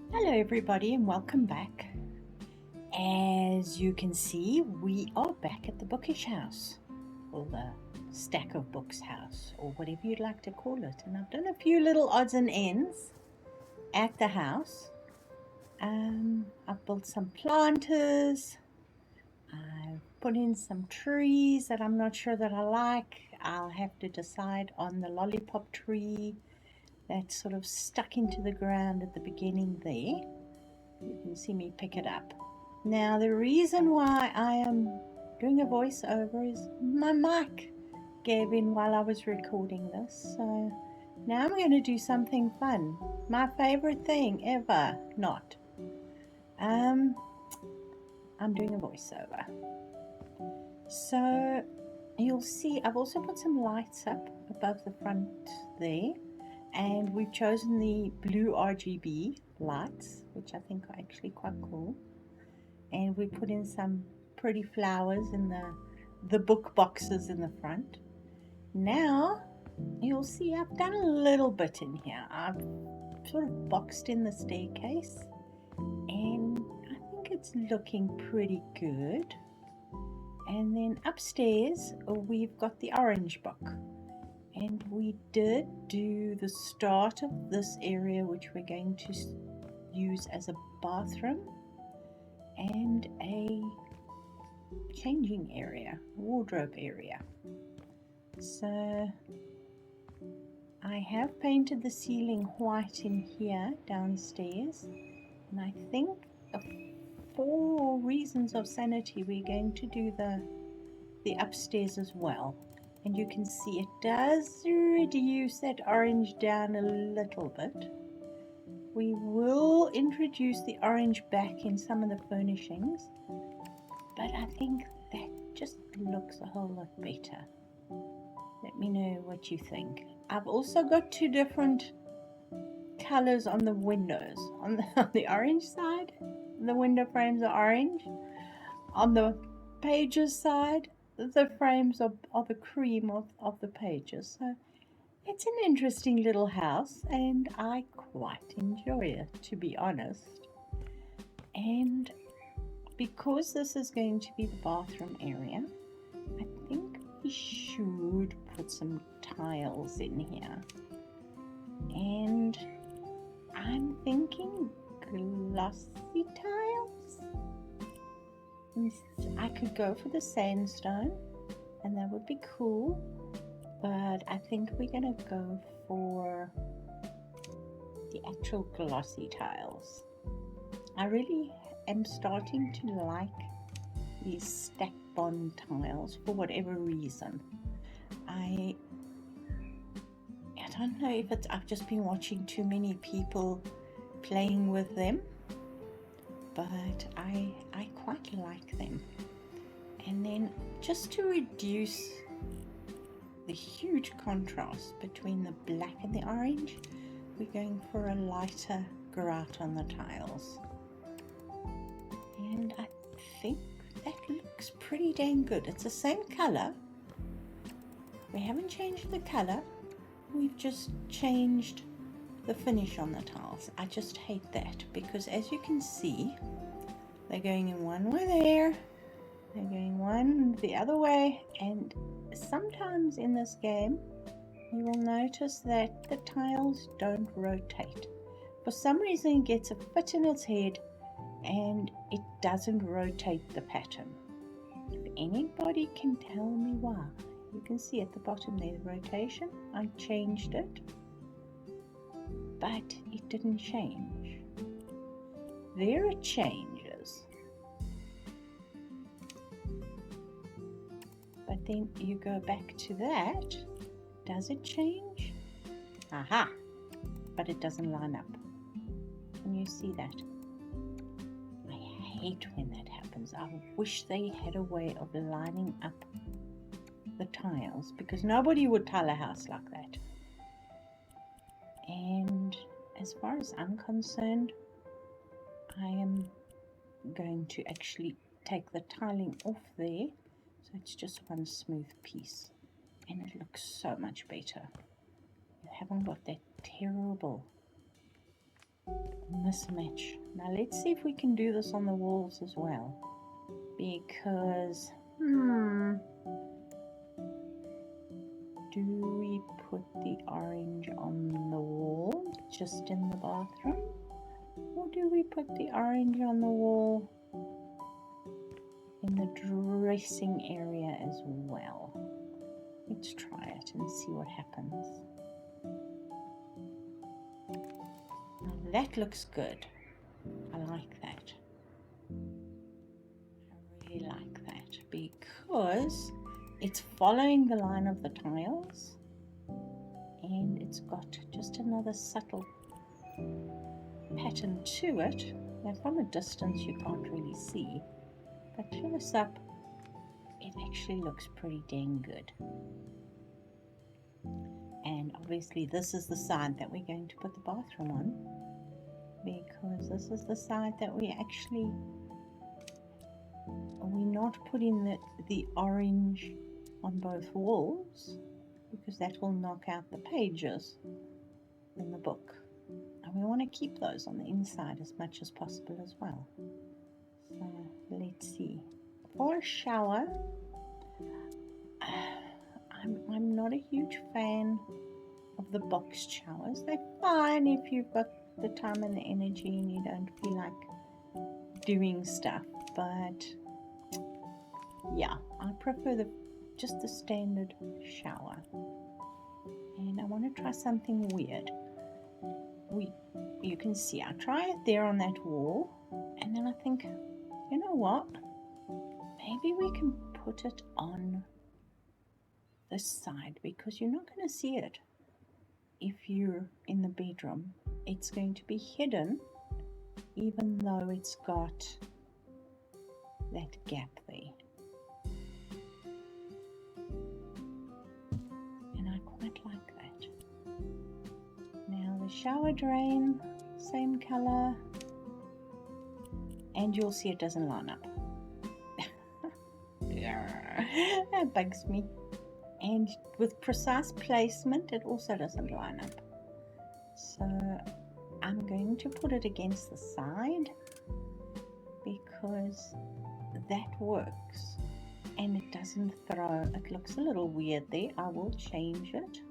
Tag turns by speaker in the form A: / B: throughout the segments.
A: Hello everybody and welcome back. As you can see, we are back at the bookish house, or the stack of books house, or whatever you'd like to call it. And I've done a few little odds and ends at the house. I've built some planters. I've put in some trees that I'm not sure that I like. I'll have to decide on the lollipop tree that's sort of stuck into the ground at the beginning there. You can see me pick it up. Now, the reason why I am doing a voiceover is my mic gave in while I was recording this. So now I'm going to do something fun. My favorite thing ever. Not. I'm doing a voiceover. So you'll see I've also put some lights up above the front there. And we've chosen the blue RGB lights, which I think are actually quite cool. And we put in some pretty flowers in the book boxes in the front. Now you'll see I've done a little bit in here. I've sort of boxed in the staircase and I think it's looking pretty good. And then upstairs we've got the orange book. And we did do the start of this area, which we're going to use as a bathroom and a changing area, wardrobe area. So I have painted the ceiling white in here downstairs, and I think for reasons of sanity we're going to do the upstairs as well. And you can see it does reduce that orange down a little bit. We will introduce the orange back in some of the furnishings, but I think that just looks a whole lot better. Let me know what you think. I've also got two different colors on the windows. On the orange side, the window frames are orange. On the pages side, the frames are the cream of the pages. So it's an interesting little house and I quite enjoy it, to be honest. And because this is going to be the bathroom area, I think we should put some tiles in here. And I'm thinking glossy tiles. I could go for the sandstone and that would be cool, but I think we're gonna go for the actual glossy tiles. I really am starting to like these stack bond tiles for whatever reason. I don't know if it's I've just been watching too many people playing with them, but I quite like them. And then just to reduce the huge contrast between the black and the orange, we're going for a lighter grout on the tiles. And I think that looks pretty dang good. It's the same color. We haven't changed the color. We've just changed the finish on the tiles. I just hate that because as you can see, they're going in one way there, they're going one the other way, and sometimes in this game you will notice that the tiles don't rotate. For some reason it gets a fit in its head and it doesn't rotate the pattern. If anybody can tell me why. You can see at the bottom there the rotation. I changed it, but it didn't change. There it changes. But then you go back to that. Does it change? Aha! But it doesn't line up. Can you see that? I hate when that happens. I wish they had a way of lining up the tiles because nobody would tile a house like that. And as far as I'm concerned, I am going to actually take the tiling off there so it's just one smooth piece and it looks so much better. You haven't got that terrible mismatch. Now let's see if we can do this on the walls as well, because do we put the orange on the wall just in the bathroom, or do we put the orange on the wall in the dressing area as well? Let's try it and see what happens. Now that looks good. I like that. I really like that because it's following the line of the tiles and it's got just another subtle pattern to it that from a distance you can't really see, but close up it actually looks pretty dang good. And obviously this is the side that we're going to put the bathroom on, because this is the side that we're not putting the orange on both walls, because that will knock out the pages in the book, and we want to keep those on the inside as much as possible as well. So let's see. For a shower, I'm not a huge fan of the boxed showers. They're fine if you've got the time and the energy and you don't feel like doing stuff, but yeah, I prefer just the standard shower. And I want to try something weird. You can see I try it there on that wall, and then I think, you know what, maybe we can put it on this side, because you're not going to see it if you're in the bedroom. It's going to be hidden, even though it's got that gap there. And I quite like that. Now the shower drain, same color, and you'll see it doesn't line up. That bugs me. And with precise placement it also doesn't line up. So I'm going to put it against the side because that works and it doesn't throw. It looks a little weird there. I will change it,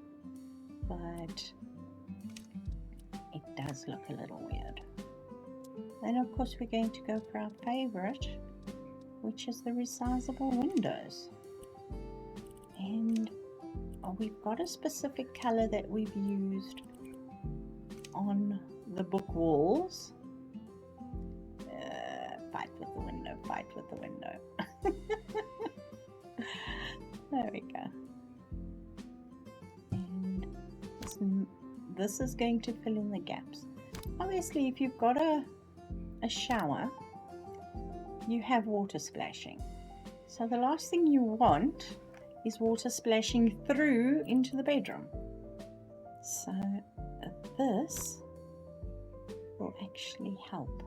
A: but it does look a little weird. Then of course we're going to go for our favorite, which is the resizable windows. And we've got a specific color that we've used on the book walls. Fight with the window, fight with the window. There we go. And this is going to fill in the gaps. Obviously if you've got a shower, you have water splashing. So the last thing you want is water splashing through into the bedroom. So this will actually help.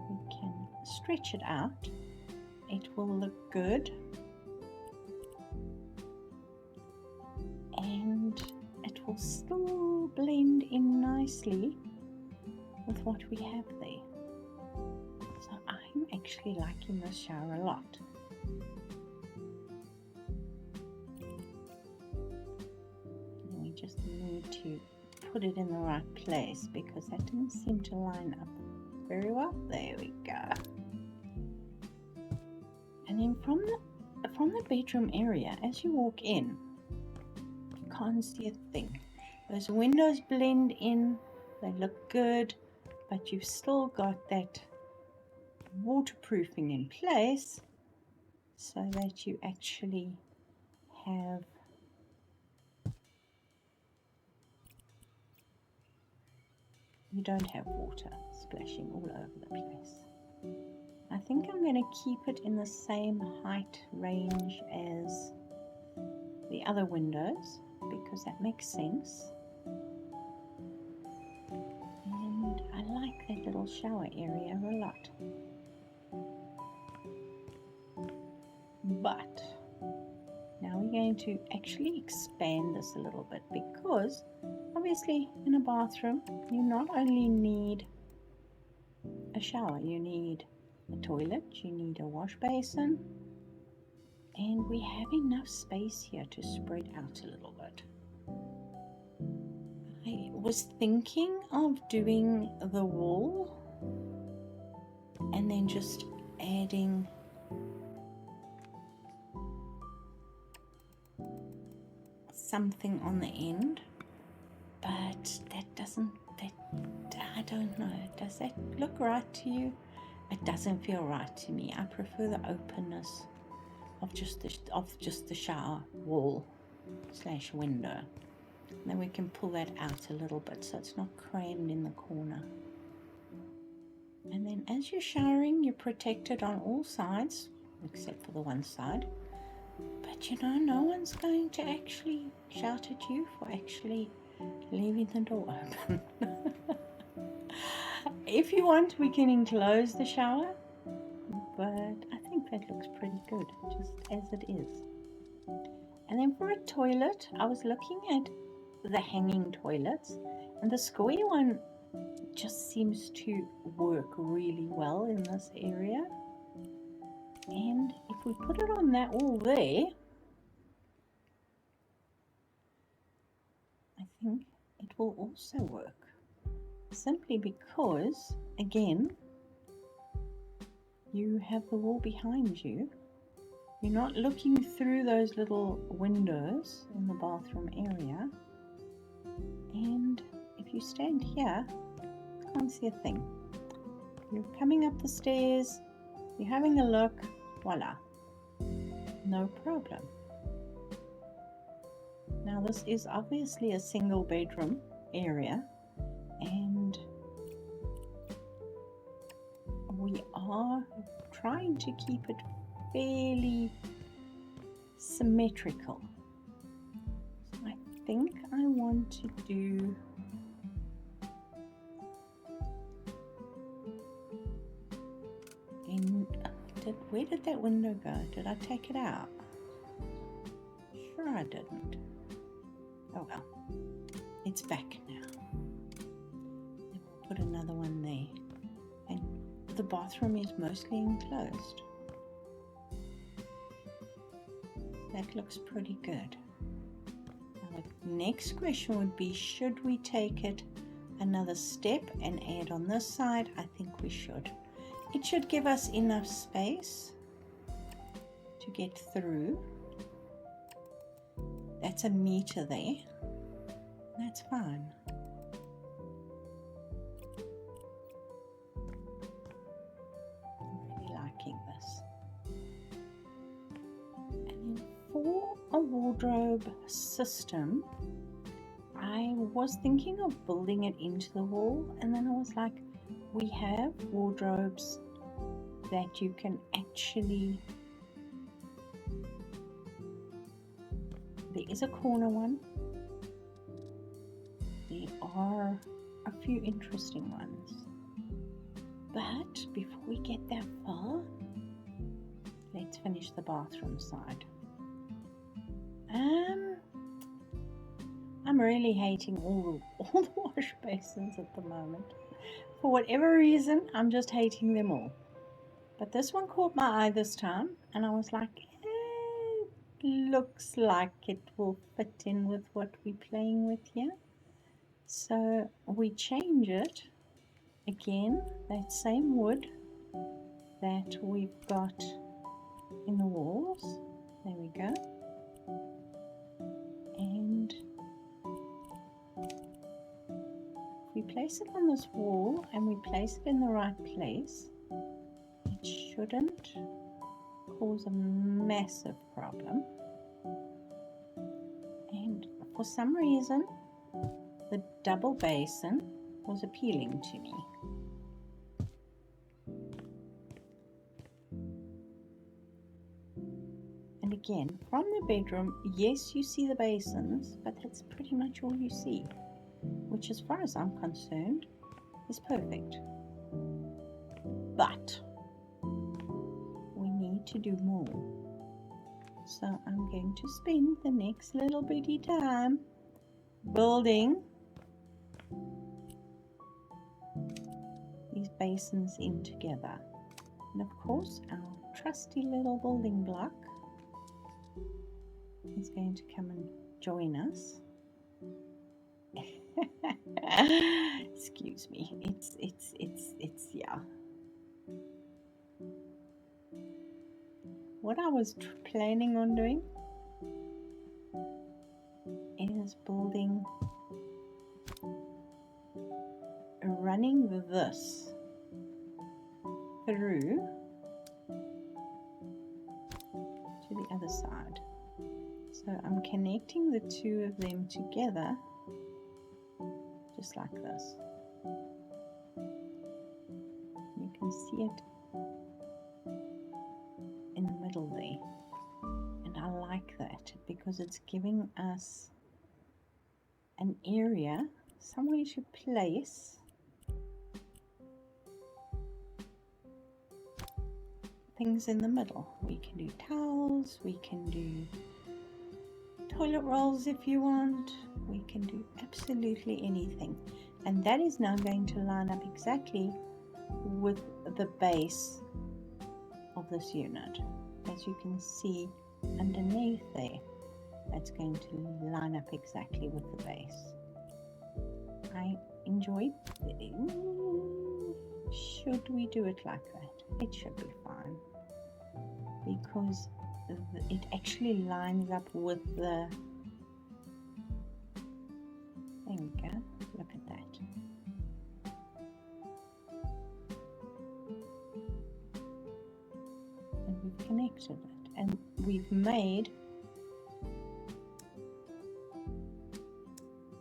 A: We can stretch it out. It will look good. And it will still blend in nicely with what we have there. So I'm actually liking this shower a lot. And we just need to put it in the right place because that didn't seem to line up very well. There we go. And then from the bedroom area, as you walk in, you can't see a thing. Those windows blend in, they look good, but you've still got that waterproofing in place so that you actually have don't have water splashing all over the place. I think I'm going to keep it in the same height range as the other windows because that makes sense. And I like that little shower area a lot. But now we're going to actually expand this a little bit because obviously in a bathroom, you not only need a shower, you need a toilet, you need a wash basin, and we have enough space here to spread out a little bit. I was thinking of doing the wall and then just adding something on the end, but I don't know, does that look right to you? It doesn't feel right to me. I prefer the openness of just the shower wall / window. And then we can pull that out a little bit so it's not crammed in the corner. And then as you're showering, you're protected on all sides except for the one side. But you know, no one's going to actually shout at you for actually leaving the door open. If you want, we can enclose the shower, but I think that looks pretty good just as it is. And then for a toilet, I was looking at the hanging toilets, and the square one just seems to work really well in this area. And if we put it on that wall there, I think it will also work. Simply because, again, you have the wall behind you. You're not looking through those little windows in the bathroom area. And if you stand here, you can't see a thing. You're coming up the stairs, you're having a look, voila, no problem. Now this is obviously a single bedroom area, and we are trying to keep it fairly symmetrical. So I think I want to do where did that window go? Did I take it out? Sure I didn't. Oh well, it's back now. Then we'll put another one there. And the bathroom is mostly enclosed. That looks pretty good. Now the next question would be, should we take it another step and add on this side? I think we should. It should give us enough space to get through. That's 1 meter there. That's fine. I'm really liking this. And then for a wardrobe system, I was thinking of building it into the wall, and then I was like, we have wardrobes that you can actually, there is a corner one, there are a few interesting ones, but before we get that far, let's finish the bathroom side. I'm really hating all the wash basins at the moment. For whatever reason, I'm just hating them all. But this one caught my eye this time, and I was like, looks like it will fit in with what we're playing with here. So we change it again, that same wood that we've got in the walls. There we go. And we place it on this wall and we place it in the right place, it shouldn't cause a massive problem. And for some reason, the double basin was appealing to me. And again, from the bedroom, yes, you see the basins, but that's pretty much all you see, which as far as I'm concerned is perfect. But we need to do more. So I'm going to spend the next little bitty time building these basins in together. And of course, our trusty little building block is going to come and join us. Excuse me, it's yeah. What I was planning on doing is running this through to the other side. So I'm connecting the two of them together just like this. You can see it in the middle there, and I like that because it's giving us an area somewhere to place things in the middle. We can do towels, we can do toilet rolls if you want, we can do absolutely anything, and that is now going to line up exactly with the base of this unit. As you can see underneath there, that's going to line up exactly with the base. I enjoy it. Should we do it like that? It should be fine, because it actually lines up with the, there we go, look at that. And we've connected it, and we've made,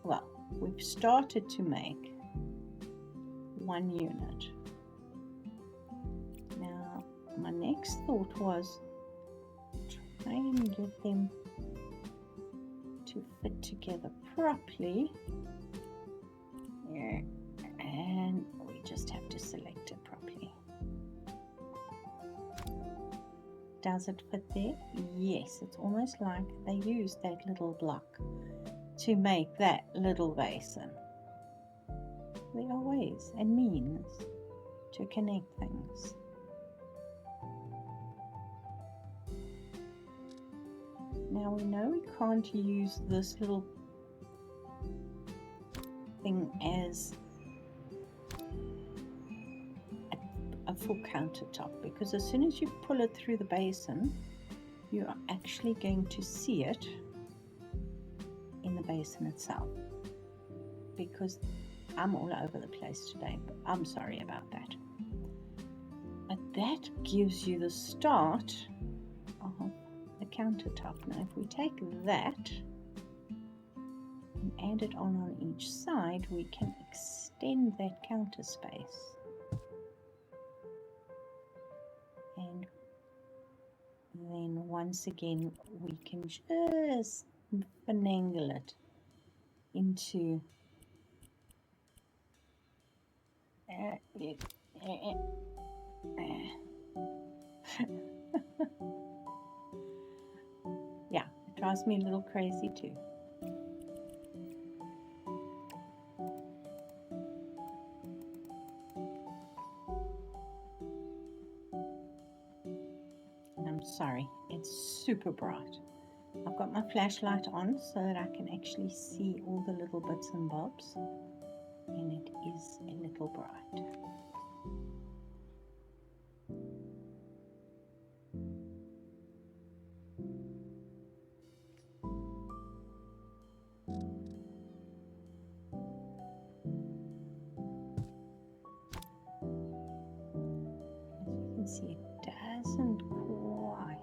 A: well, we've started to make one unit. Now my next thought was try and get them to fit together properly. Yeah. And we just have to select it properly. Does it fit there? Yes, it's almost like they used that little block to make that little basin. There are ways and means to connect things. Now we know we can't use this little thing as a full countertop, because as soon as you pull it through the basin, you are actually going to see it in the basin itself. Because I'm all over the place today, but I'm sorry about that. But that gives you the start of the countertop. Now if we take that and add it on each side, we can extend that counter space. And then once again we can just finagle it into yeah, it drives me a little crazy too. And I'm sorry, it's super bright. I've got my flashlight on so that I can actually see all the little bits and bobs, and it is a little bright. As you can see, it doesn't quite.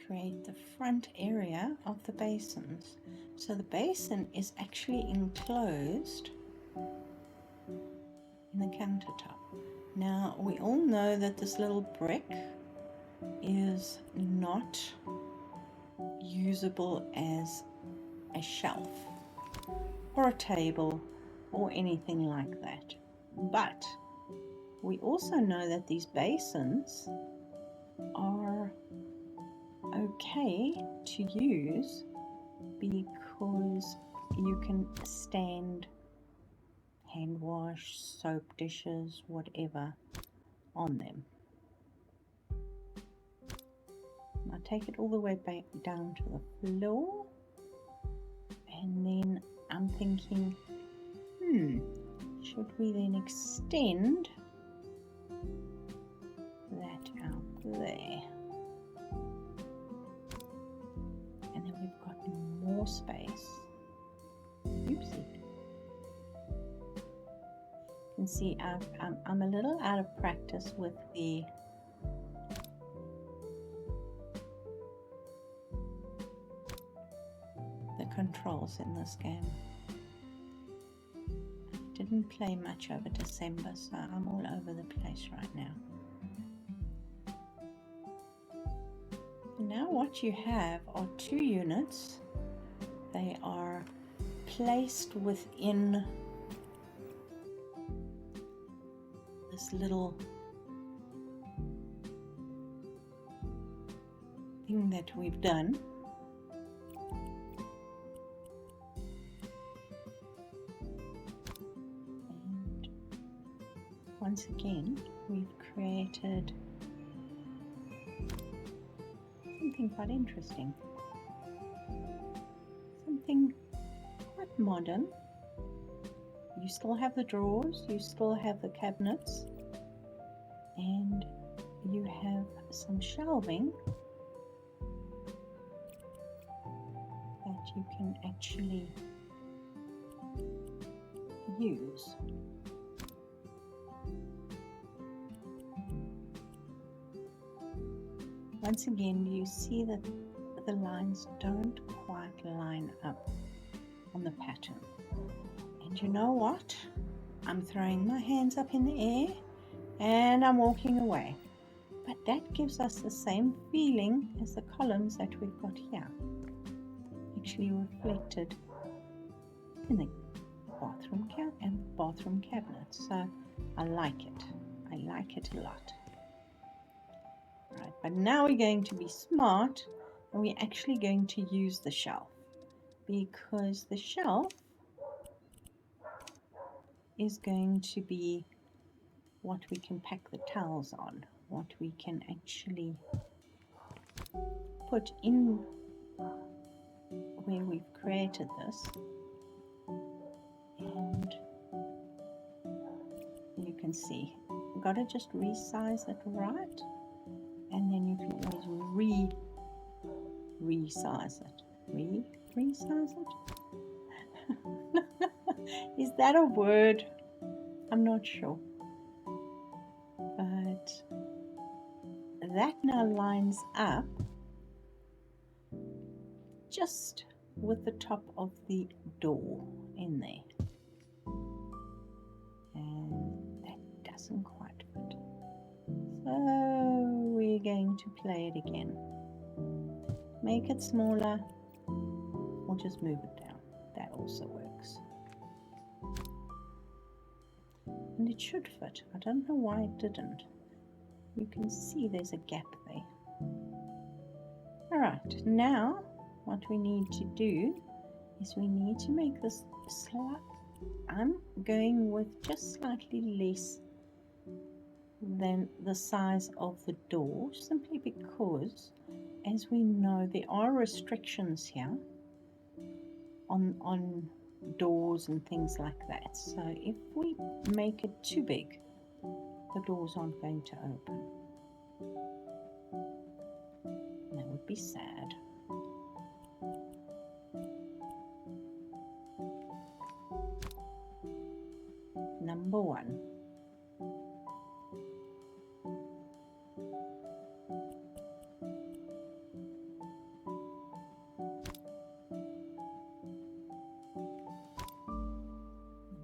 A: Create the front area of the basins. So the basin is actually enclosed in the countertop. Now we all know that this little brick is not usable as a shelf or a table or anything like that. But we also know that these basins are okay to use because you can stand hand wash, soap dishes, whatever on them. I take it all the way back down to the floor, and then I'm thinking, should we then extend that out there? And then we've got more space. Oopsie. You can see I'm a little out of practice with the controls in this game. I didn't play much over December, so I'm all over the place right now. Now what you have are two units. They are placed within this little thing that we've done. And once again, we've created something quite interesting. Something quite modern. You still have the drawers, you still have the cabinets, and you have some shelving that you can actually use. Once again, you see that the lines don't quite line up on the pattern. And you know what? I'm throwing my hands up in the air and I'm walking away. But that gives us the same feeling as the columns that we've got here. Actually reflected in the bathroom cabinet. So I like it. I like it a lot. Right, but now we're going to be smart and we're actually going to use the shelf, because the shelf is going to be what we can pack the towels on, what we can actually put in where we've created this. And you can see, you've got to just resize it right, and then you can always resize it. Resize it? Is that a word? I'm not sure. But that now lines up just with the top of the door in there. And that doesn't quite fit. So we're going to play it again. Make it smaller or just move it down. That also works. And it should fit. I don't know why it didn't. You can see there's a gap there. Alright, now what we need to do is we need to make this slight. I'm going with just slightly less than the size of the door, simply because, as we know, there are restrictions here on doors and things like that. So if we make it too big, the doors aren't going to open. That would be sad. Number one.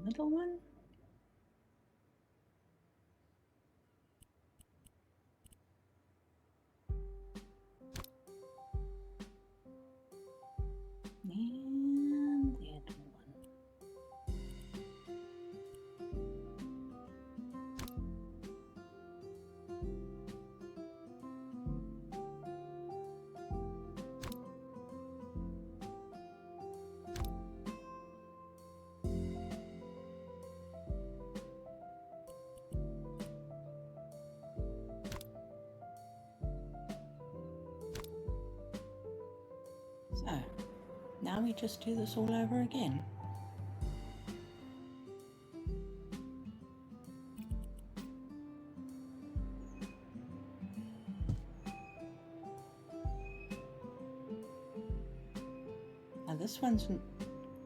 A: Middle one. now we just do this all over again. Now this one's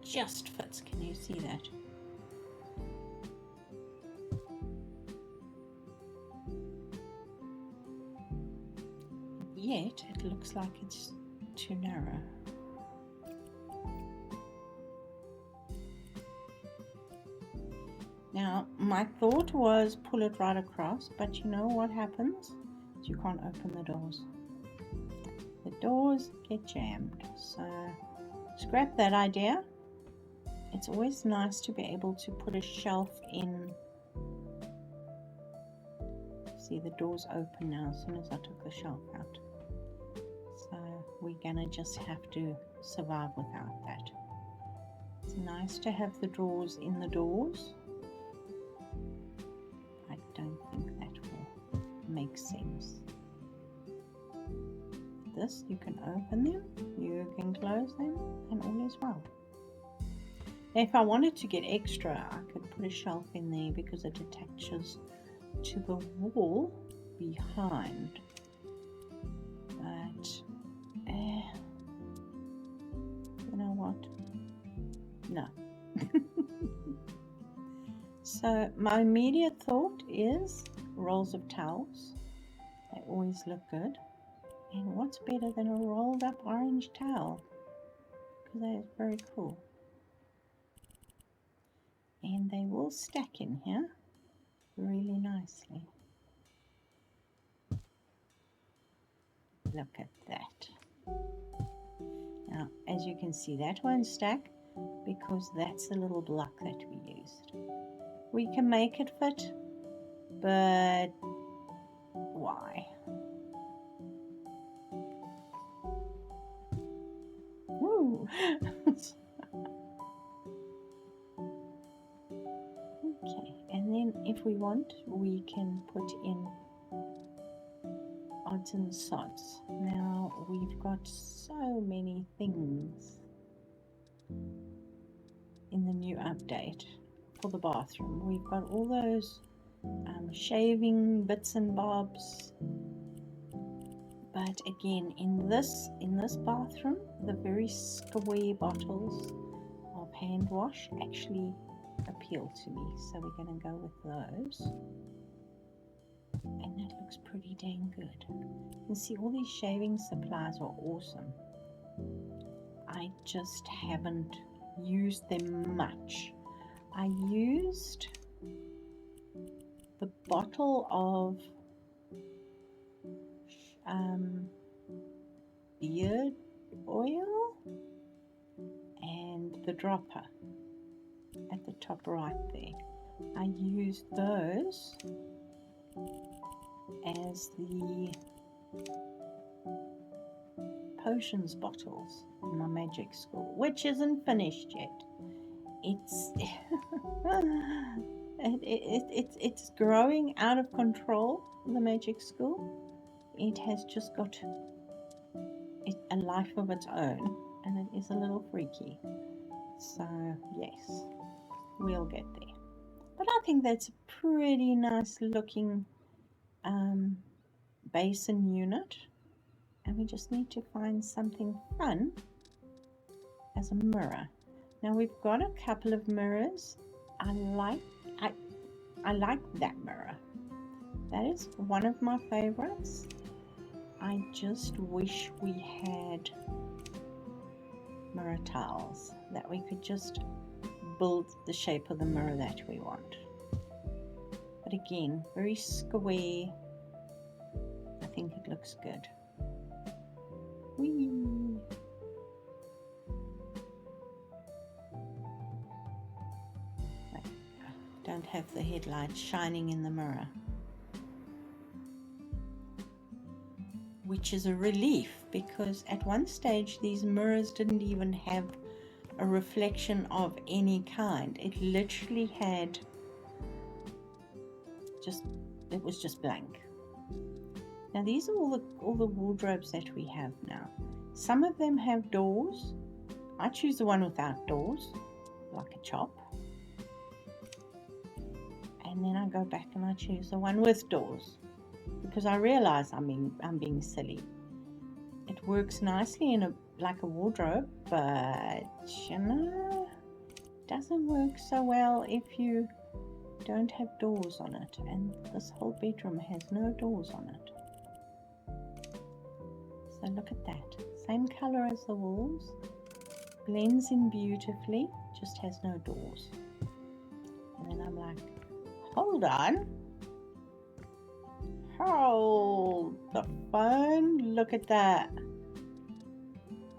A: just fits, can you see that? Yet it looks like it's too narrow. Now my thought was pull it right across, but you know what happens? You can't open the doors. The doors get jammed, so scrap that idea. It's always nice to be able to put a shelf in. See, the doors open now as soon as I took the shelf out. So we're gonna just have to survive without that. It's nice to have the drawers in the doors. I don't think that will make sense. This, you can open them, you can close them, and all is well. If I wanted to get extra, I could put a shelf in there because it attaches to the wall behind. But you know what? No. So my immediate thought is rolls of towels. They always look good. And what's better than a rolled up orange towel? Because that is very cool. And they will stack in here really nicely. Look at that. Now, as you can see, that won't stack because that's the little block that we used. We can make it fit, but why? Woo! Okay, and then if we want, we can put in odds and sods. Now we've got so many things in the new update for the bathroom. We've got all those shaving bits and bobs, but again in this bathroom, the very square bottles of hand wash actually appeal to me, so we're going to go with those. And that looks pretty dang good. You can see all these shaving supplies are awesome. I just haven't used them much. I used the bottle of beard oil and the dropper at the top right there. I used those as the potions bottles in my magic school, which isn't finished yet. It's growing out of control, the magic school. It has just got a life of its own, and it is a little freaky. So yes, we'll get there. But I think that's a pretty nice looking basin unit, and we just need to find something fun as a mirror. Now we've got a couple of mirrors. I like that mirror. That is one of my favorites. I just wish we had mirror tiles that we could just build the shape of the mirror that we want. But again, very square. I think it looks good. Whee! Don't have the headlights shining in the mirror, which is a relief, because at one stage these mirrors didn't even have a reflection of any kind. It literally had it was just blank. Now these are all the wardrobes that we have now. Some of them have doors I choose the one without doors, like a chop. And then I go back and I choose the one with doors, because I realize I'm being silly. It works nicely in like a wardrobe, but you know, it doesn't work so well if you don't have doors on it. And this whole bedroom has no doors on it. So look at that. Same color as the walls. Blends in beautifully, just has no doors. And then I'm like, hold on. Hold the phone. Look at that.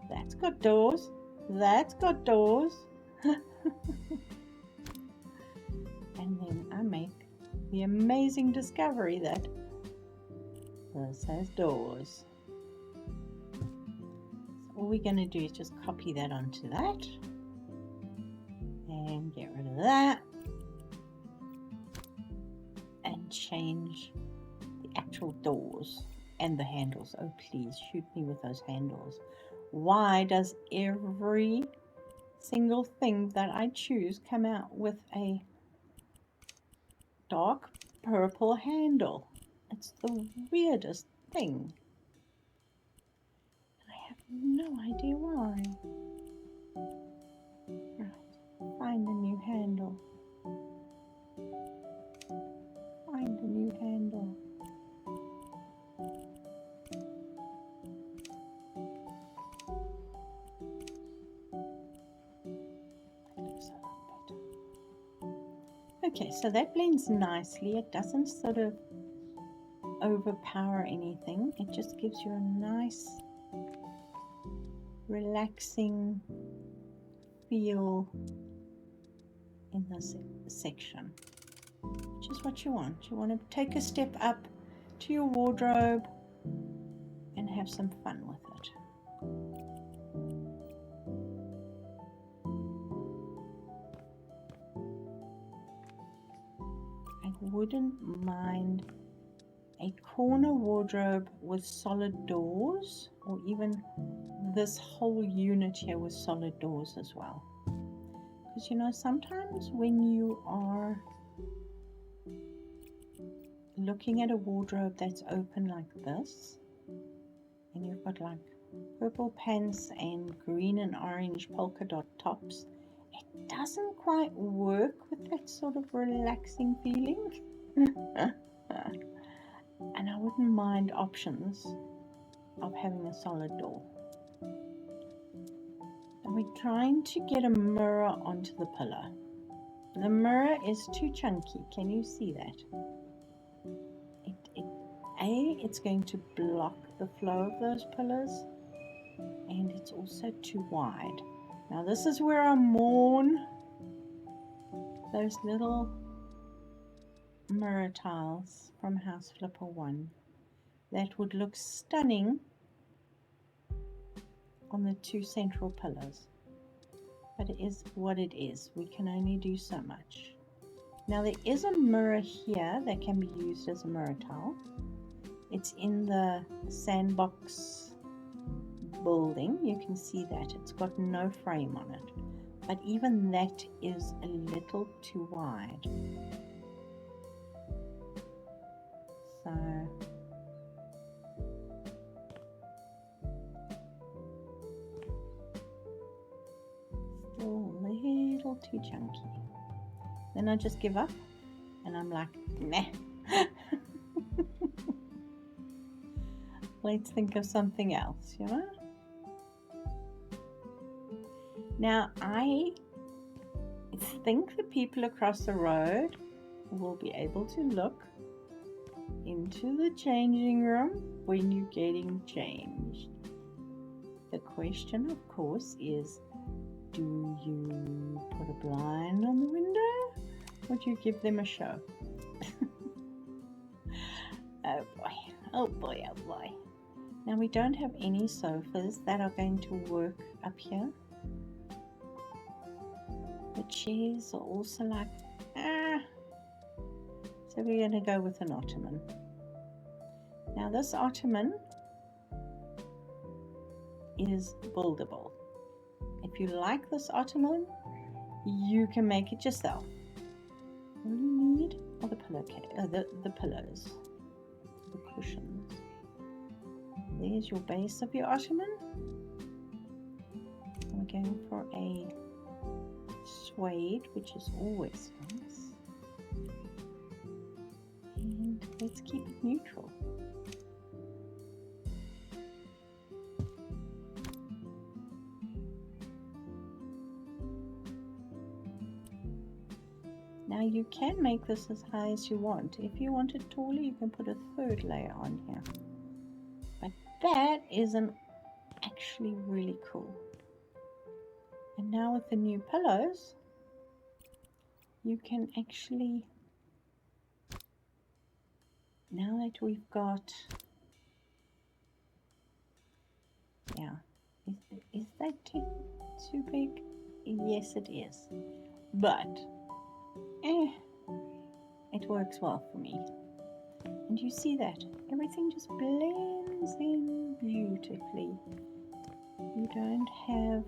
A: That's got doors. That's got doors. And then I make the amazing discovery that this has doors. So all we're going to do is just copy that onto that and get rid of that and change the actual doors and the handles. Oh, please shoot me with those handles. Why does every single thing that I choose come out with a dark purple handle? It's the weirdest thing. I have no idea why. Right, find a new handle. Find a new handle. Okay, so that blends nicely. It doesn't sort of overpower anything. It just gives you a nice, relaxing feel in this section, which is what you want. You want to take a step up to your wardrobe and have some fun with it. I wouldn't mind a corner wardrobe with solid doors, or even this whole unit here with solid doors as well. Because you know, sometimes when you are looking at a wardrobe that's open like this, and you've got like purple pants and green and orange polka dot tops, it doesn't quite work with that sort of relaxing feeling. And I wouldn't mind options of having a solid door. And we're trying to get a mirror onto the pillar. The mirror is too chunky. Can you see that? It's going to block the flow of those pillars, and it's also too wide. Now this is where I mourn those little mirror tiles from Houseflipper 1 that would look stunning on the two central pillars, but it is what it is. We can only do so much. Now there is a mirror here that can be used as a mirror tile. It's in the sandbox building. You can see that it's got no frame on it, but even that is a little too wide. So still a little too chunky. Then I just give up and I'm like, nah. Let's think of something else, you know? Now I think the people across the road will be able to look into the changing room when you're getting changed. The question, of course, is, do you put a blind on the window or do you give them a show? Oh boy, oh boy, oh boy. Now we don't have any sofas that are going to work up here. The chairs are also like, so we're going to go with an ottoman. Now this ottoman is buildable. It if you like this ottoman, you can make it yourself. All you need are the the pillows, the cushions. There's your base of your ottoman. We're going for a suede, which is always nice. And let's keep it neutral. Now you can make this as high as you want. If you want it taller, you can put a third layer on here. But that isn't actually really cool. And now with the new pillows, you can actually, now that we've got, yeah, is that too big? Yes, it is. But it works well for me. And you see that everything just blends in beautifully. You don't have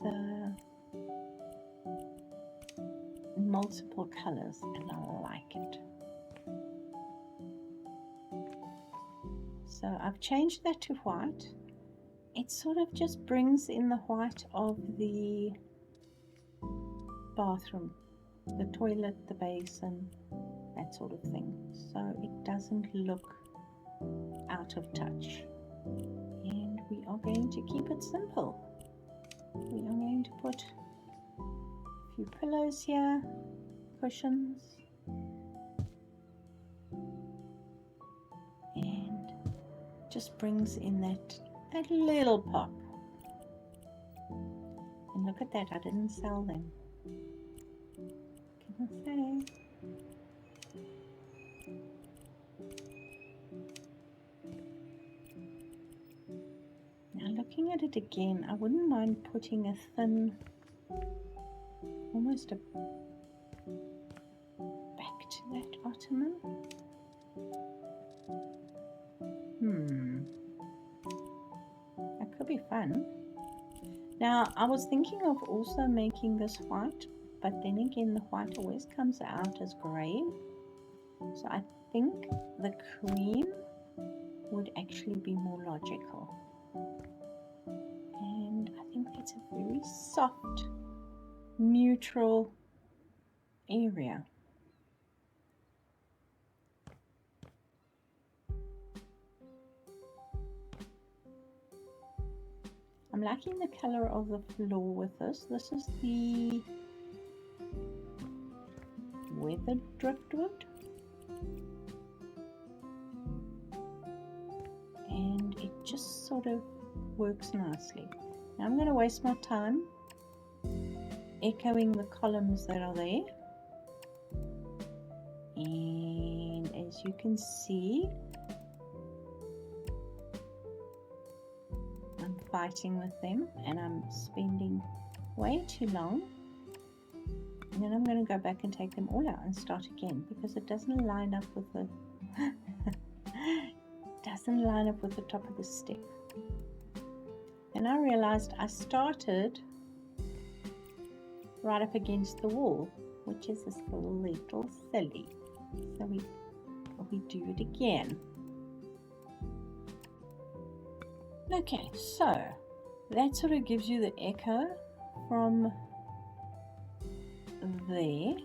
A: the multiple colors, and I like it. So I've changed that to white. It sort of just brings in the white of the bathroom, the toilet, the basin, that sort of thing, so it doesn't look out of touch. And we are going to keep it simple. We are going to put a few pillows here, cushions, and just brings in that little pop. And look at that, I didn't sell them. Can I say? Now looking at it again, I wouldn't mind putting a thin, almost a back to that ottoman. That could be fun. Now I was thinking of also making this white, but then again the white always comes out as grey. So I think the cream would actually be more logical. And I think that's a very soft, neutral area. I'm liking the color of the floor with this. This is the weathered driftwood. And it just sort of works nicely. Now I'm going to waste my time echoing the columns that are there. And as you can see, I'm fighting with them and I'm spending way too long. And then I'm going to go back and take them all out and start again because it doesn't line up with the top of the step. And I realized I started right up against the wall, which is this little silly. So we do it again. Okay, so that sort of gives you the echo from there.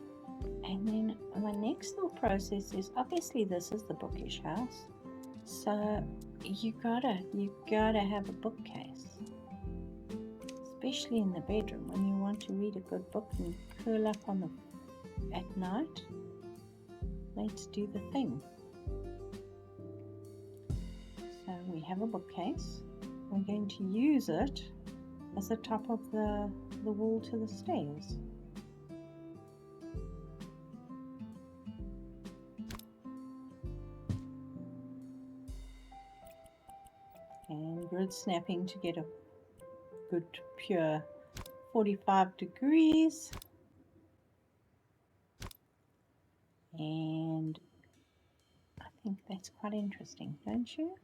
A: And then my next little process is, obviously this is the bookish house, so you gotta have a bookcase, especially in the bedroom when you want to read a good book and curl up at night. Let's do the thing. So we have a bookcase. We're going to use it as the top of the wall to the stairs. And grid snapping to get a good pure 45 degrees. And I think that's quite interesting, don't you?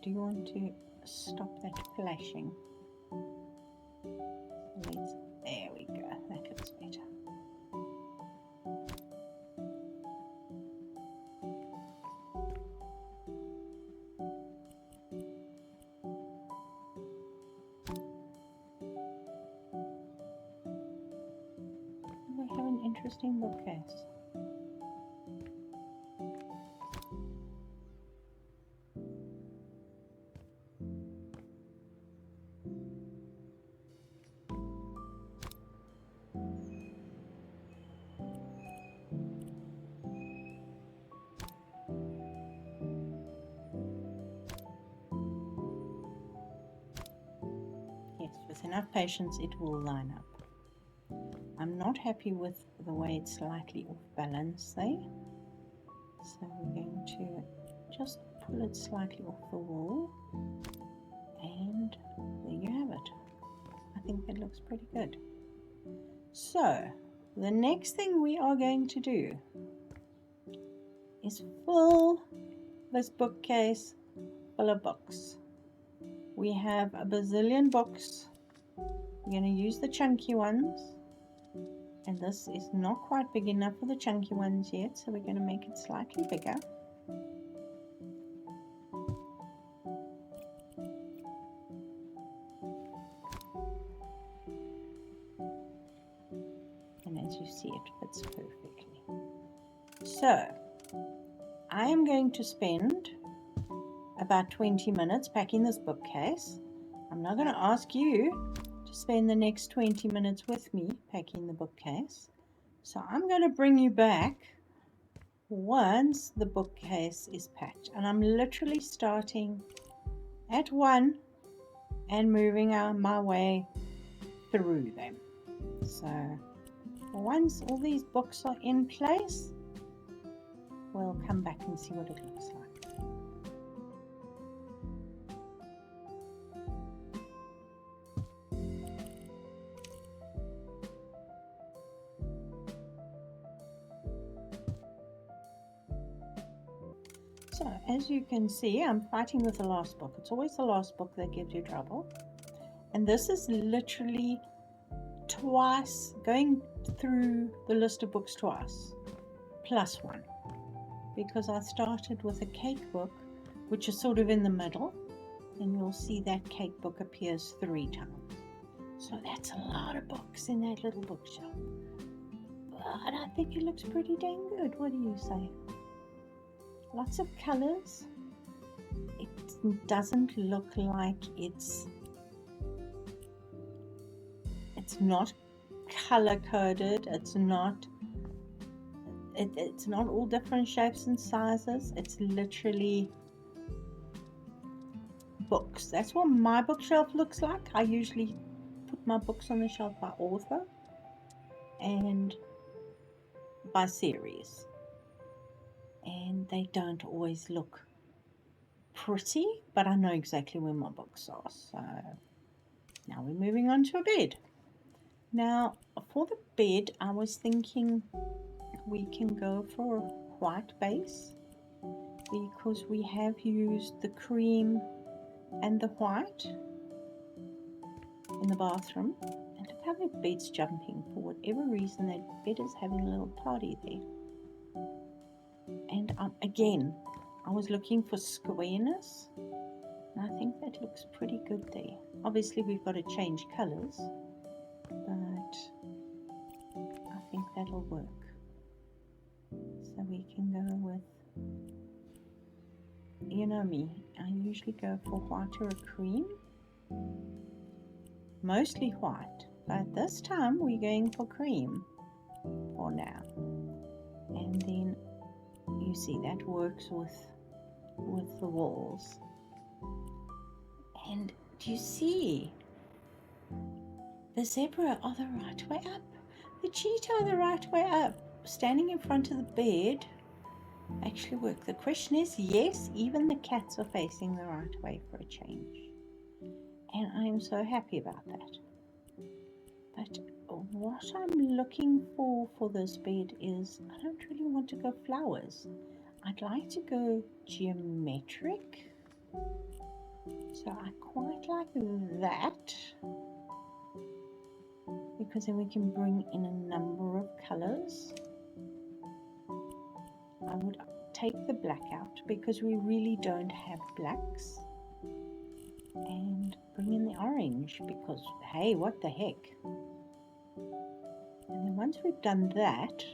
A: do you want to stop that flashing? There we go, that looks better. We have an interesting bookcase. Yes, with enough patience it will line up. I'm not happy with the way it's slightly off balance there. So we're going to just pull it slightly off the wall. And there you have it. I think that looks pretty good. So the next thing we are going to do is fill this bookcase full of books. We have a bazillion books. We're going to use the chunky ones. And this is not quite big enough for the chunky ones yet, so we're going to make it slightly bigger. And as you see, it fits perfectly. So, I am going to spend about 20 minutes packing this bookcase. I'm not going to ask you to spend the next 20 minutes with me packing the bookcase. So I'm going to bring you back once the bookcase is packed. And I'm literally starting at 1 and moving my way through them. So once all these books are in place, we'll come back and see what it looks like. So as you can see, I'm fighting with the last book. It's always the last book that gives you trouble. And this is literally twice, going through the list of books twice, plus 1. Because I started with a cake book, which is sort of in the middle. And you'll see that cake book appears 3 times. So that's a lot of books in that little bookshelf. But I think it looks pretty dang good. What do you say? Lots of colors. It doesn't look like it's not color coded. It's not all different shapes and sizes. It's literally books. That's what my bookshelf looks like. I usually put my books on the shelf by author and by series. And they don't always look pretty, but I know exactly where my books are. So now we're moving on to a bed. Now for the bed, I was thinking we can go for a white base because we have used the cream and the white in the bathroom. And look how that bed's jumping. For whatever reason, that bed is having a little party there. And again, I was looking for squareness, and I think that looks pretty good there. Obviously, we've got to change colors, but I think that'll work. So we can go with, you know me, I usually go for white or a cream, mostly white, but this time we're going for cream for now. And then you see that works with the walls. And do you see the zebra are the right way up, the cheetah are the right way up? Standing in front of the bed actually work. The question is, yes, even the cats are facing the right way for a change, and I am so happy about that. But what I'm looking for this bed is, I don't really want to go flowers. I'd like to go geometric, So I quite like that, because then we can bring in a number of colors. I would take the black out because we really don't have blacks, and bring in the orange because, hey, what the heck. And then once we've done that,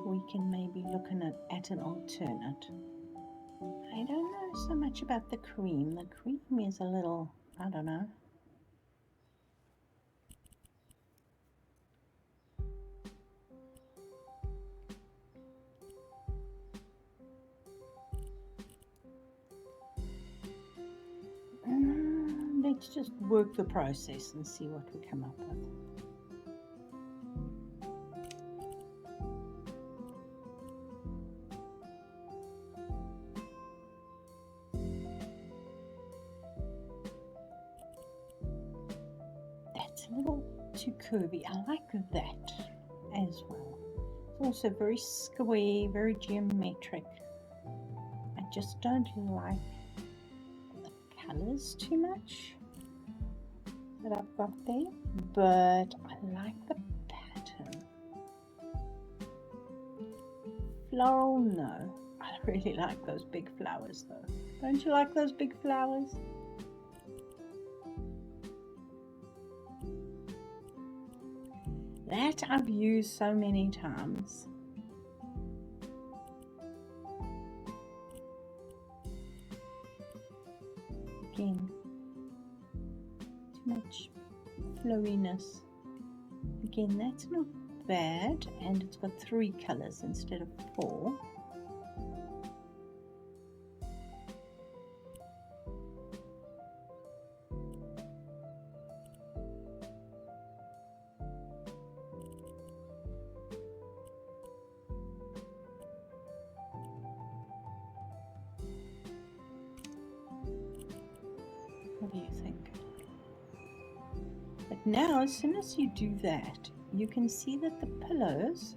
A: we can maybe look at an alternate. I don't know so much about the cream. The cream is a little, I don't know. Let's just work the process and see what we come up with. That's a little too curvy. I like that as well. It's also very square, very geometric. I just don't like the colors too much that I've got there, but I like the pattern. Floral, no. I really like those big flowers though. Don't you like those big flowers? That I've used so many times. Again, too much flowiness. Again, that's not bad, and it's got 3 colors instead of 4. What do you think? But now, as soon as you do that, you can see that the pillows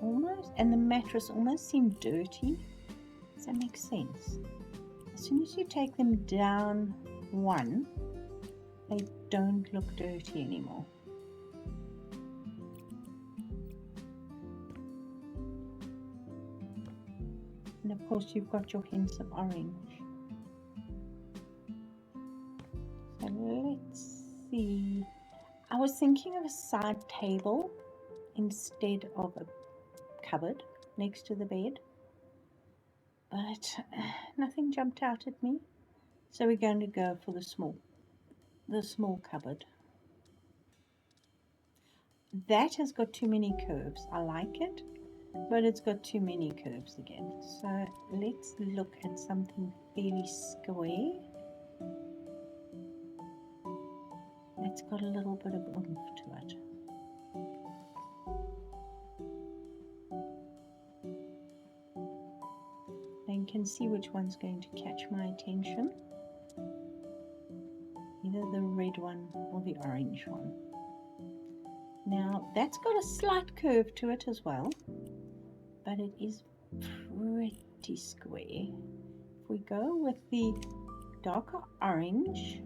A: almost, and the mattress almost seem dirty. Does that make sense? As soon as you take them down one, they don't look dirty anymore. And of course you've got your hints of orange. So let's see. I was thinking of a side table instead of a cupboard next to the bed, but nothing jumped out at me. So we're going to go for the small cupboard. That has got too many curves. I like it, but it's got too many curves again. So let's look at something fairly square. It's got a little bit of oomph to it. And you can see which one's going to catch my attention. Either the red one or the orange one. Now that's got a slight curve to it as well, but it is pretty square. If we go with the darker orange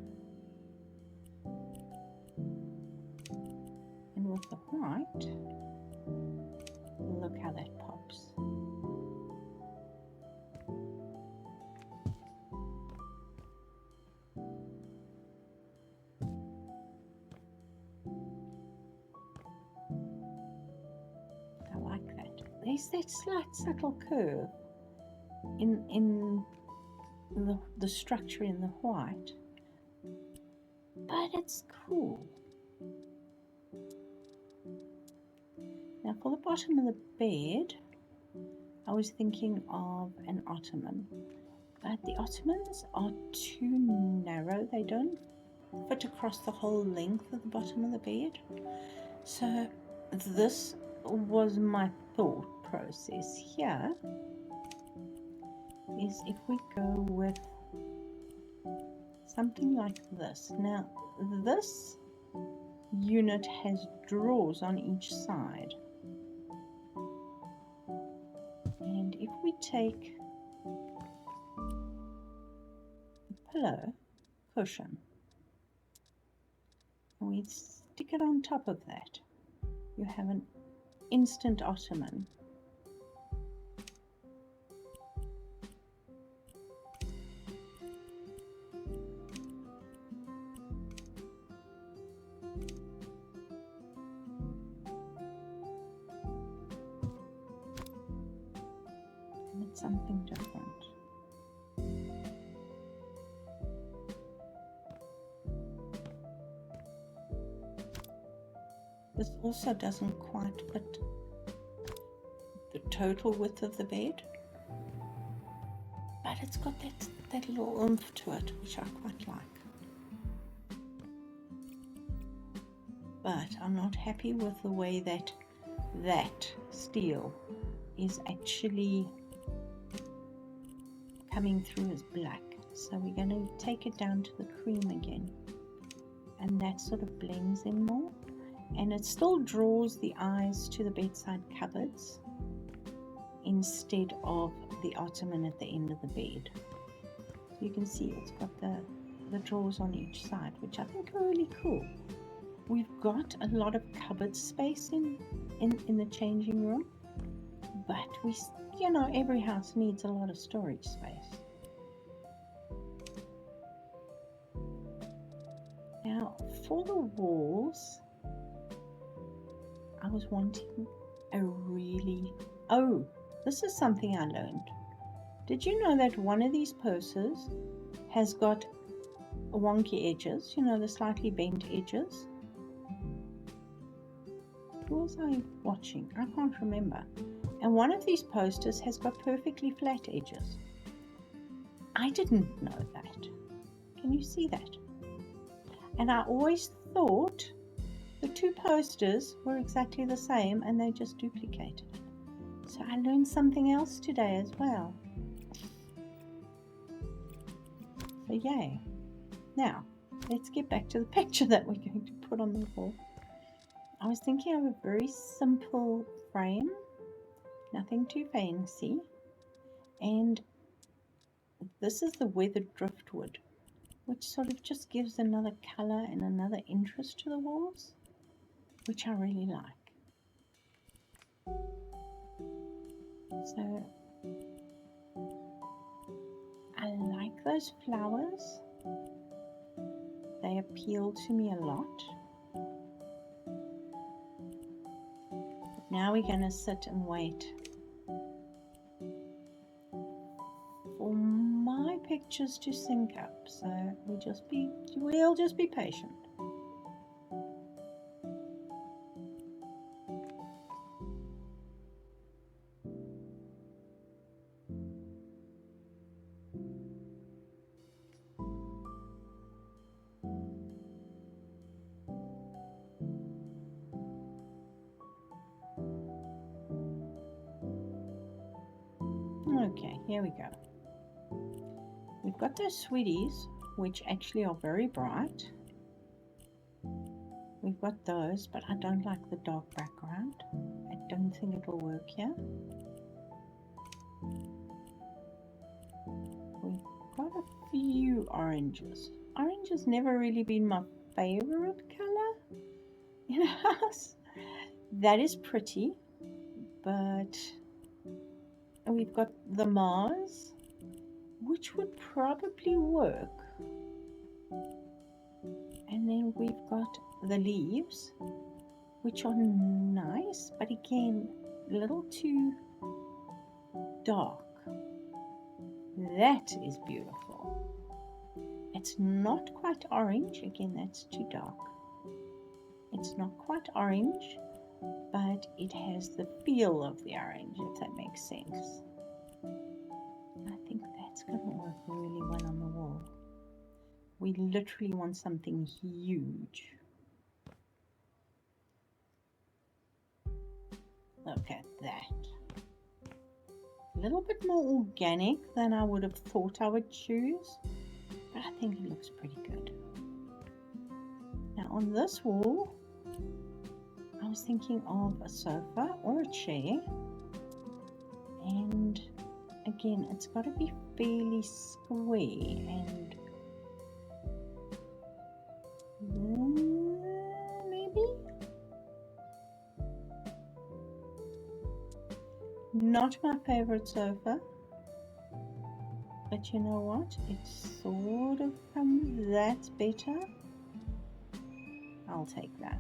A: and with the white, look how that pops. I like that. There's that slight subtle curve in the structure in the white, but it's cool. Now for the bottom of the bed, I was thinking of an ottoman, but the ottomans are too narrow. They don't fit across the whole length of the bottom of the bed. So this was my thought process here, is if we go with something like this. Now this unit has drawers on each side, and if we take pillow cushion. And we stick it on top of that. You have an instant ottoman. And it's something different. This also doesn't quite fit the total width of the bed, but it's got that little oomph to it, which I quite like. But I'm not happy with the way that steel is actually coming through as black. So we're going to take it down to the cream again, and that sort of blends in more. And it still draws the eyes to the bedside cupboards instead of the ottoman at the end of the bed. So you can see it's got the drawers on each side, which I think are really cool. We've got a lot of cupboard space in the changing room, but every house needs a lot of storage space. Now for the walls, I was wanting this is something I learned. Did you know that one of these posters has got wonky edges, the slightly bent edges? Who was I watching? I can't remember. And one of these posters has got perfectly flat edges. I didn't know that. Can you see that? And I always thought the two posters were exactly the same and they just duplicated it. So I learned something else today as well. So yay. Now, let's get back to the picture that we're going to put on the wall. I was thinking of a very simple frame, nothing too fancy. And this is the weathered driftwood, which sort of just gives another color and another interest to the walls, which I really like. So I like those flowers. They appeal to me a lot. But now we're going to sit and wait for my pictures to sync up. So we'll just be patient. Okay, here we go. We've got those sweeties, which actually are very bright. We've got those, but I don't like the dark background. I don't think it will work here. We've got a few oranges. Orange has never really been my favorite color in a house. That is pretty, but we've got the Mars, which would probably work. And then we've got the leaves, which are nice, but again, a little too dark. That is beautiful. It's not quite orange. Again, that's too dark. It's not quite orange, but it has the feel of the orange, if that makes sense. I think that's going to work really well on the wall. We literally want something huge. Look at that. A little bit more organic than I would have thought I would choose, but I think it looks pretty good. Now on this wall, I was thinking of a sofa or a chair, and again, it's got to be fairly square and Not my favorite sofa, but you know what? It sort of comes, that's better. I'll take that.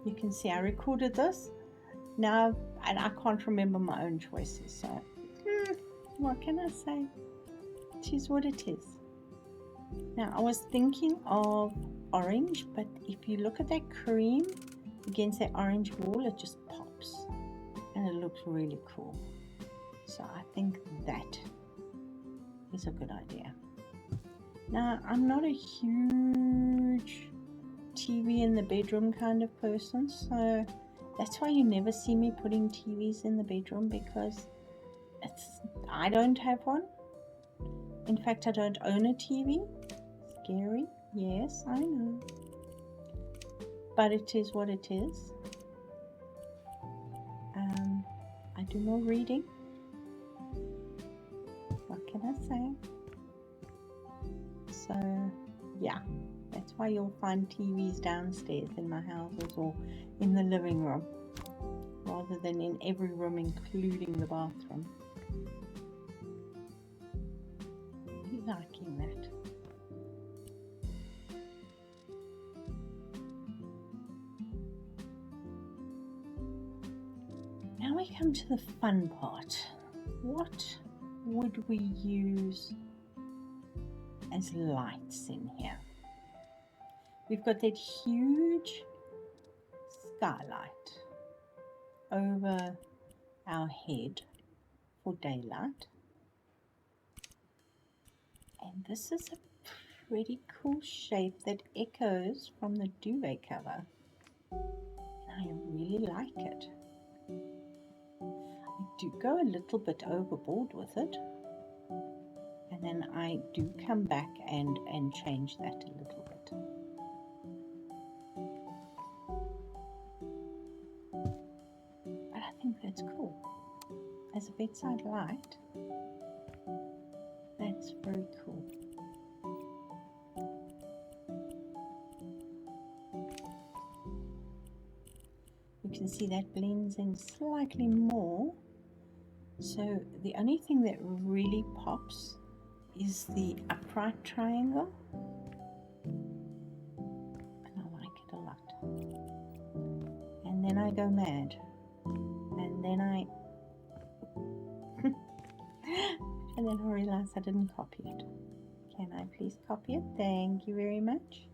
A: You can see I recorded this now, and I can't remember my own choices, so what can I say? It is what it is. Now, I was thinking of orange, but if you look at that cream against that orange wall, it just pops and it looks really cool. So I think that is a good idea. Now, I'm not a huge TV in the bedroom kind of person, so that's why you never see me putting TVs in the bedroom, because I don't have one. In fact, I don't own a TV. Scary, yes, I know, but it is what it is. I do more reading. What can I say? So yeah, that's why you'll find TVs downstairs in my houses or in the living room, rather than in every room, including the bathroom. You liking that? Now we come to the fun part. What would we use as lights in here? We've got that huge skylight over our head for daylight. And this is a pretty cool shape that echoes from the duvet cover. And I really like it. I do go a little bit overboard with it. And then I do come back and change that a little bit. But I think that's cool. As a bedside light, that's very cool. You can see that blends in slightly more. So the only thing that really pops is the upright triangle. And I like it a lot. And then I go mad. And then I and then I realize I didn't copy it. Can I please copy it? Thank you very much.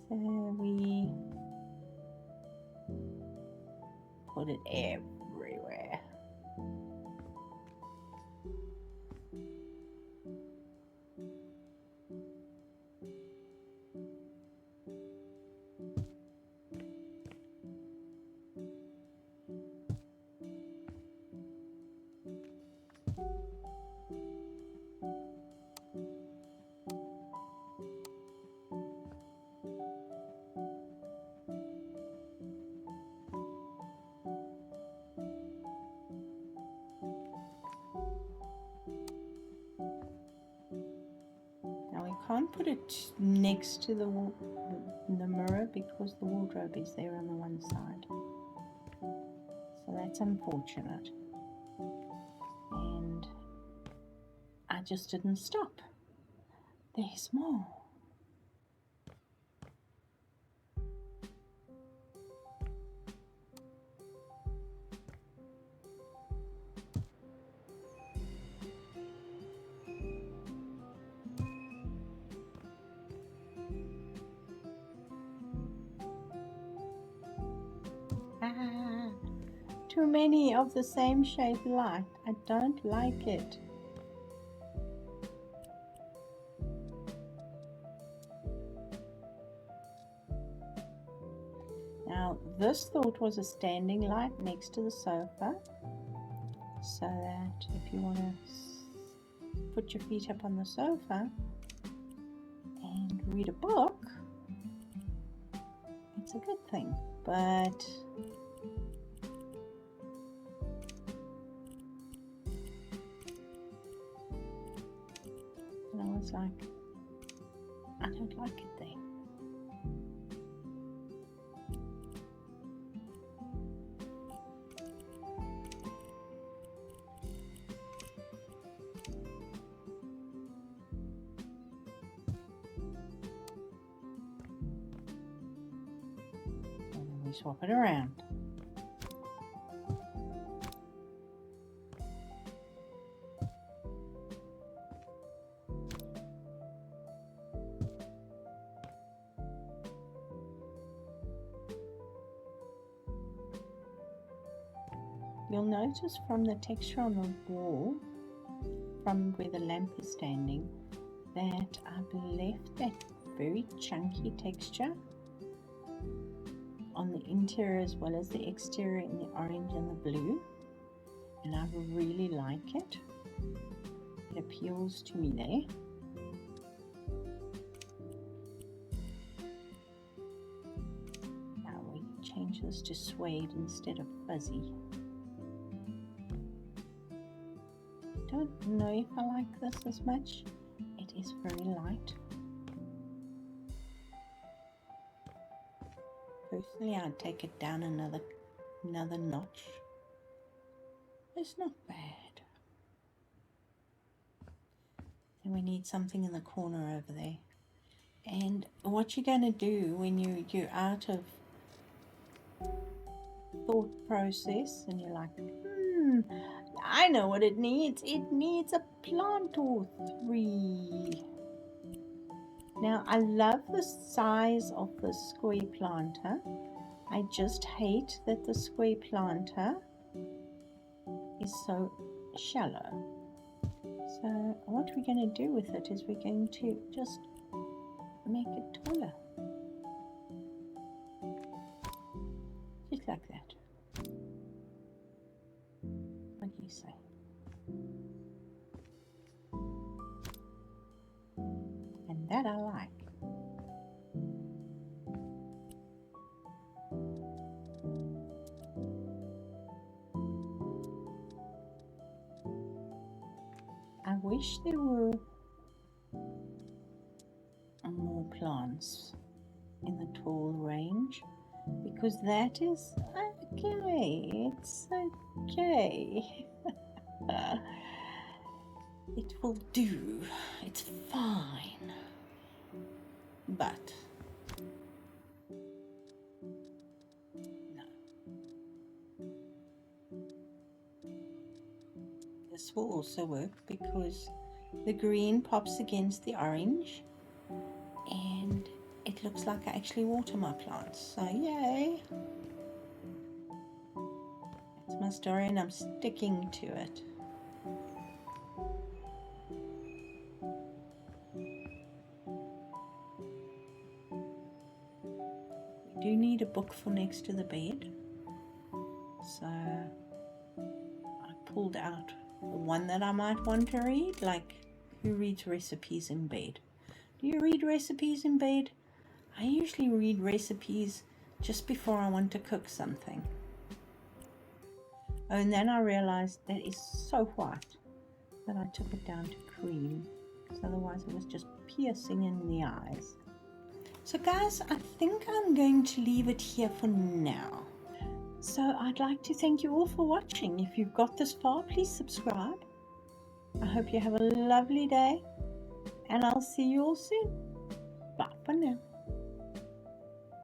A: So we put it everywhere. Can't put it next to the mirror because the wardrobe is there on the one side, so that's unfortunate. And I just didn't stop. There's more. Too many of the same shape light. I don't like it. Now this thought was a standing light next to the sofa, so that if you want to put your feet up on the sofa and read a book, it's a good thing. But I was like, I don't like it there. we swap it around. You'll notice from the texture on the wall, from where the lamp is standing, that I've left that very chunky texture on the interior as well as the exterior in the orange and the blue, and I really like it. It appeals to me there. Now we change this to suede instead of fuzzy. Don't know if I like this as much. It is very light. Personally, I'd take it down another notch. It's not bad. And we need something in the corner over there. And what you're going to do when you're out of thought process and you're like, I know what it needs. It needs a plant or three. Now, I love the size of the square planter. I just hate that the square planter is so shallow. So what we're going to do with it is we're going to just make it taller. Just like that. What do you say? And that I like. I wish there were more plants in the tall range, because that is okay. It's okay. It will do. It's fine. But no. This will also work because the green pops against the orange and it looks like I actually water my plants. So yay! That's my story and I'm sticking to it. We do need a book for next to the bed. So I pulled out the one that I might want to read, like who reads recipes in bed? Do you read recipes in bed? I usually read recipes just before I want to cook something. Oh, and then I realized that is so white that I took it down to cream, because otherwise it was just piercing in the eyes. So guys, I think I'm going to leave it here for now. So I'd like to thank you all for watching. If you've got this far, please subscribe. I hope you have a lovely day, and I'll see you all soon. Bye for now.